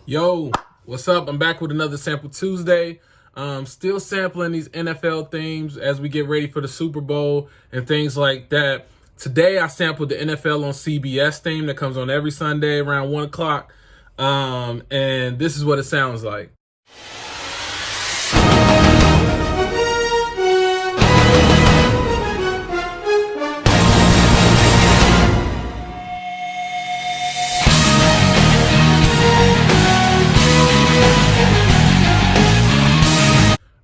Yo, what's up? I'm back with another Sample Tuesday. Still sampling these NFL themes as we get ready for the Super Bowl and things like that. Today I sampled the NFL on CBS theme that comes on every Sunday around 1 o'clock. And this is what it sounds like.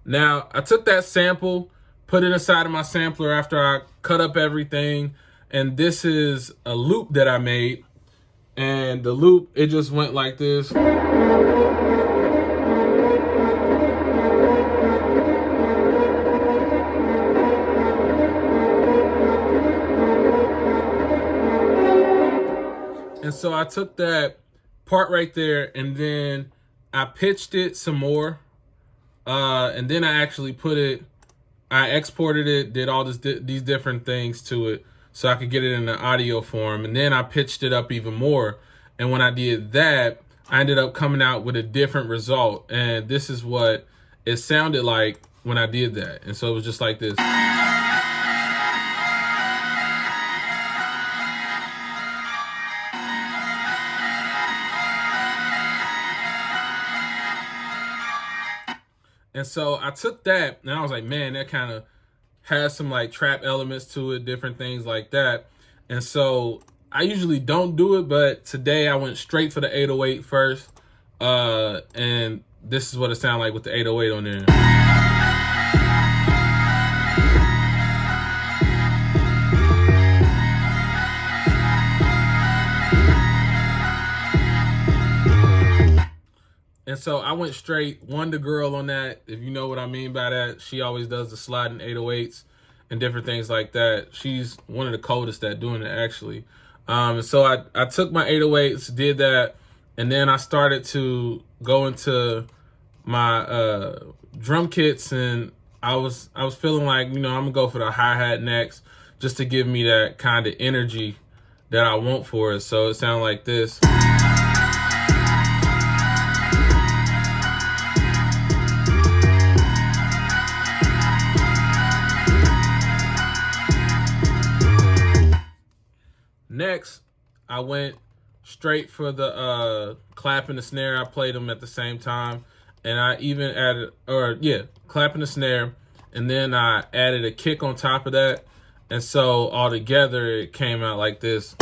Now, I took that sample, put it inside of my sampler after I cut up everything, and this is a loop that I made. And the loop, it just went like this. And so I took that part right there, and then I pitched it some more. And then I actually I exported it, did all these different things to it so I could get it in the audio form. And then I pitched it up even more. And when I did that, I ended up coming out with a different result. And this is what it sounded like when I did that. And so it was just like this. And so I took that and I was like, man, that kind of has some like trap elements to it, different things like that. And so I usually don't do it, but today I went straight for the 808 first. And this is what it sounded like with the 808 on there. And so I went straight Wonder Girl on that. If you know what I mean by that, she always does the sliding 808s and different things like that. She's one of the coldest at doing it, actually. So I took my 808s, did that, and then I started to go into my drum kits, and I was feeling like, I'm gonna go for the hi-hat next, just to give me that kind of energy that I want for it. So it sounded like this. Next, I went straight for the clap and the snare. I played them at the same time. And I even added, clap and the snare. And then I added a kick on top of that. And so all together, it came out like this.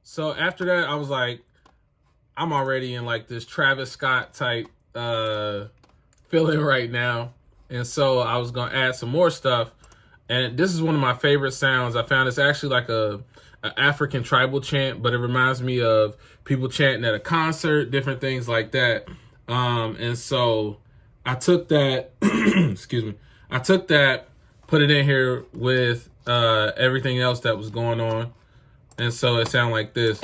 So after that, I was like, I'm already in like this Travis Scott type feeling right now. And so I was going to add some more stuff. And this is one of my favorite sounds. I found it's actually like a African tribal chant, but it reminds me of people chanting at a concert, different things like that. And so I took that, excuse me, I took that, put it in here with everything else that was going on. And so it sounded like this.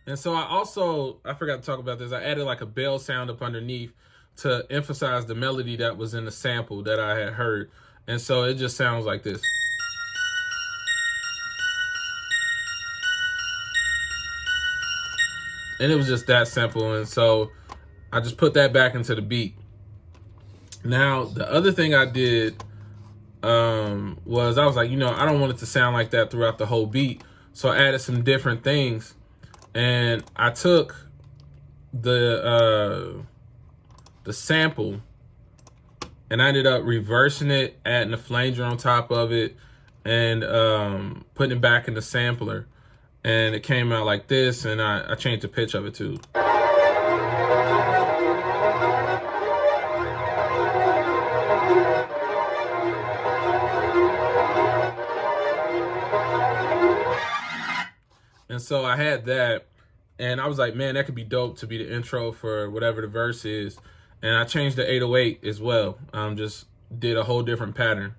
And so I forgot to talk about this. I added like a bell sound up underneath to emphasize the melody that was in the sample that I had heard. And so it just sounds like this. And it was just that simple. And so I just put that back into the beat. Now, the other thing I did was I was like, I don't want it to sound like that throughout the whole beat. So I added some different things. And I took the sample and I ended up reversing it, adding a flanger on top of it, and putting it back in the sampler. And it came out like this, and I changed the pitch of it too. And so I had that, and I was like, man, that could be dope to be the intro for whatever the verse is. And I changed the 808 as well. Just did a whole different pattern.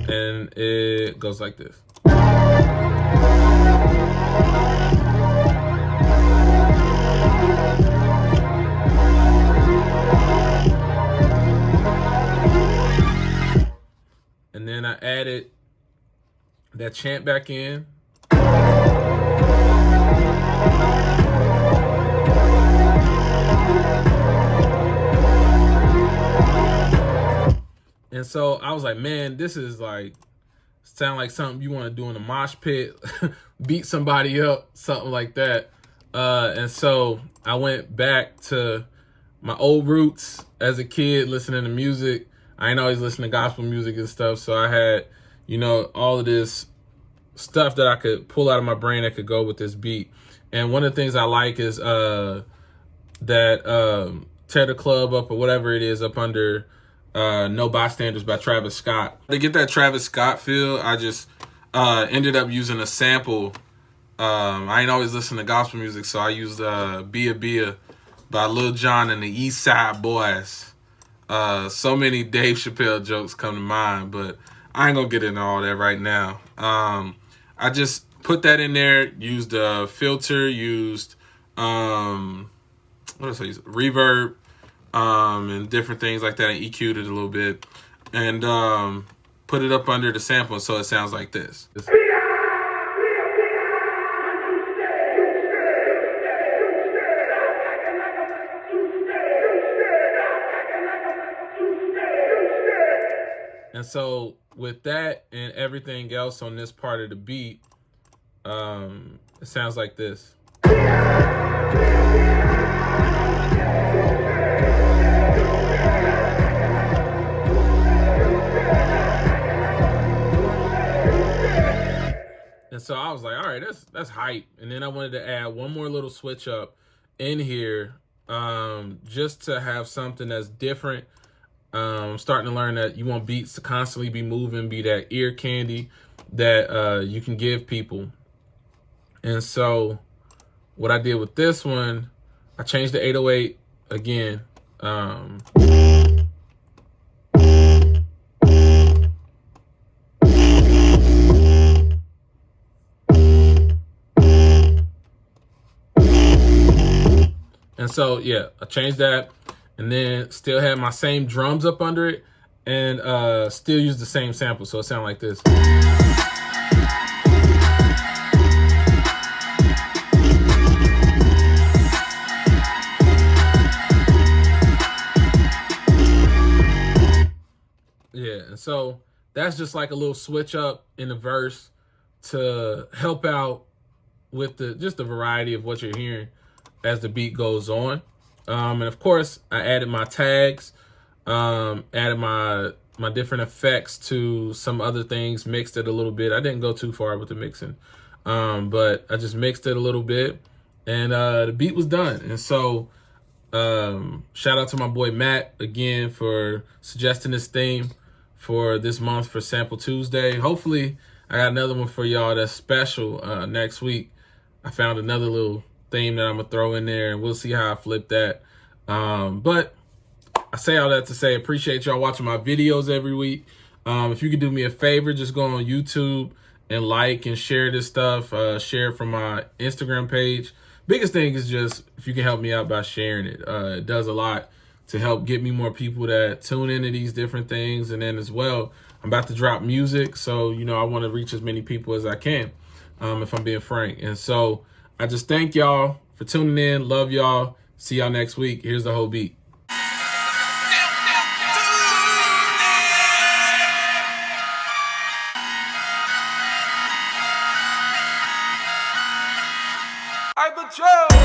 And it goes like this. And then I added that chant back in. And so I was like, man, this is like, sound like something you want to do in a mosh pit, beat somebody up, something like that. And so I went back to my old roots as a kid, listening to music. I ain't always listen to gospel music and stuff. So I had, you know, all of this stuff that I could pull out of my brain that could go with this beat. And one of the things I like is that Tear the Club Up, or whatever it is, up under No Bystanders by Travis Scott. To get that Travis Scott feel, I just ended up using a sample. I ain't always listen to gospel music, so I used Bia Bia by Lil Jon and the East Side Boys. So many Dave Chappelle jokes come to mind, but I ain't gonna get into all that right now. I just put that in there, used a filter, used what else I used? Reverb, and different things like that, and EQ'd it a little bit, and put it up under the sample so it sounds like this. And so with that and everything else on this part of the beat, it sounds like this. And so I was like, all right, that's hype. And then I wanted to add one more little switch up in here, just to have something that's different. I'm starting to learn that you want beats to constantly be moving, be that ear candy that you can give people. And so what I did with this one, I changed the 808 again. And so, yeah, I changed that, and then still had my same drums up under it, and still used the same sample, so it sounded like this. Yeah, and so that's just like a little switch up in the verse to help out with the variety of what you're hearing as the beat goes on. And of course, I added my tags, added my different effects to some other things, mixed it a little bit. I didn't go too far with the mixing, but I just mixed it a little bit, and the beat was done. And so shout out to my boy Matt again for suggesting this theme for this month for Sample Tuesday. Hopefully I got another one for y'all that's special next week. I found another little theme that I'm gonna throw in there, and we'll see how I flip that. But I say all that to say, appreciate y'all watching my videos every week. If you could do me a favor, just go on YouTube and like and share this stuff. Share it from my Instagram page. Biggest thing is just if you can help me out by sharing it. It does a lot to help get me more people that tune into these different things. And then as well, I'm about to drop music, so you know I want to reach as many people as I can, if I'm being frank. And so I just thank y'all for tuning in. Love y'all. See y'all next week. Here's the whole beat. I patrol.